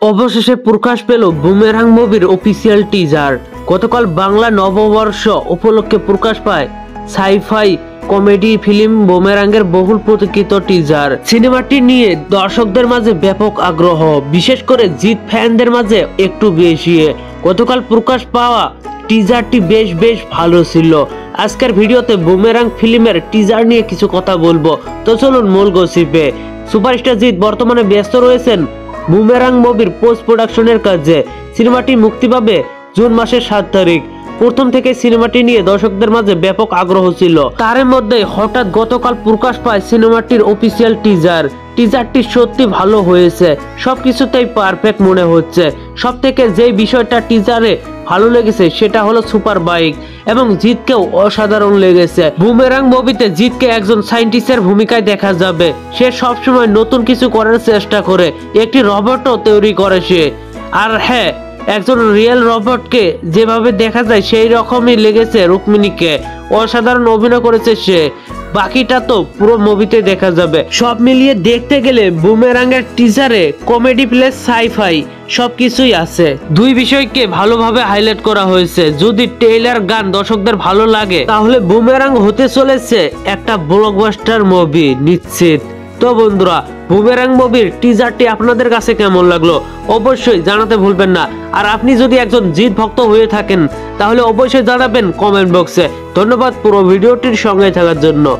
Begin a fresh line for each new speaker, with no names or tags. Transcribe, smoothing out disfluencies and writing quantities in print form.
অবশেষে প্রকাশ পেল বুমেরাং মুভির অফিসিয়াল টিজার। গতকাল বাংলা নববর্ষ উপলক্ষে প্রকাশ পায় সাই-ফাই কমেডি ফিল্ম বুমেরাংয়ের বহুল প্রতীক্ষিত টিজার। সিনেমাটি নিয়ে দর্শকদের মাঝে ব্যাপক আগ্রহ, বিশেষ করে জিৎ ফ্যানদের মাঝে একটু বেশি। গতকাল প্রকাশ পাওয়া টিজারটি বেশ ভালো ছিল। আজকের ভিডিওতে বুমেরাং ফিল্মের টিজার নিয়ে কিছু কথা বলবো, তো চলুন মূল গসিপে। সুপারস্টার জিৎ বর্তমানে ব্যস্ত রয়েছেন বুমেরাং মুভির পোস্ট প্রোডাকশনের কাজে। সিনেমাটি মুক্তি পাবে জুন মাসের 7 তারিখ। প্রথম থেকে সিনেমাটি নিয়ে দর্শকদের মাঝে ব্যাপক আগ্রহ ছিল, তার মধ্যে হঠাৎ গতকাল প্রকাশ পায় সিনেমাটির অফিসিয়াল টিজার। টিজারটি সত্যি ভালো হয়েছে, সবকিছুতেই পারফেক্ট মনে হচ্ছে। সব থেকে যে বিষয়টা টিজারে ভালো লেগেছে সেটা হলো সুপার বাইক, এবং জিৎকেও অসাধারণ লেগেছে। বুমেরাং মুভিতে জিৎকে একজন সায়েন্টিস্টের ভূমিকায় দেখা যাবে। সে সবসময় নতুন কিছু করার চেষ্টা করে, একটি রোবটও তৈরি করে সে। আর হ্যাঁ, একজন রিয়েল রোবটকে যেভাবে দেখা যায় সেই রকমই লেগেছে রুক্মিণীকে। অসাধারণ অভিনয় করেছে সে, বাকিটা তো পুরো মুভিতে দেখা যাবে। সব মিলিয়ে দেখতে গেলে বুমেরাংয়ের টিজারে কমেডি প্লাস সাই-ফাই সবকিছুই আছে। দুই বিষয়কে ভালোভাবে হাইলাইট করা হয়েছে। যদি ট্রেইলার গান দর্শকদের ভালো লাগে তাহলে বুমেরাং হতে চলেছে একটা ব্লকবাস্টার মুভি নিশ্চিত। তো বন্ধুরা, বুমেরাং মুভির টিজারটি আপনাদের কাছে কেমন লাগলো অবশ্যই জানাতে ভুলবেন না। আর আপনি যদি একজন জিৎ ভক্ত হয়ে থাকেন তাহলে অবশ্যই জানাবেন কমেন্ট বক্সে। ধন্যবাদ পুরো ভিডিওটির সঙ্গে থাকার জন্য।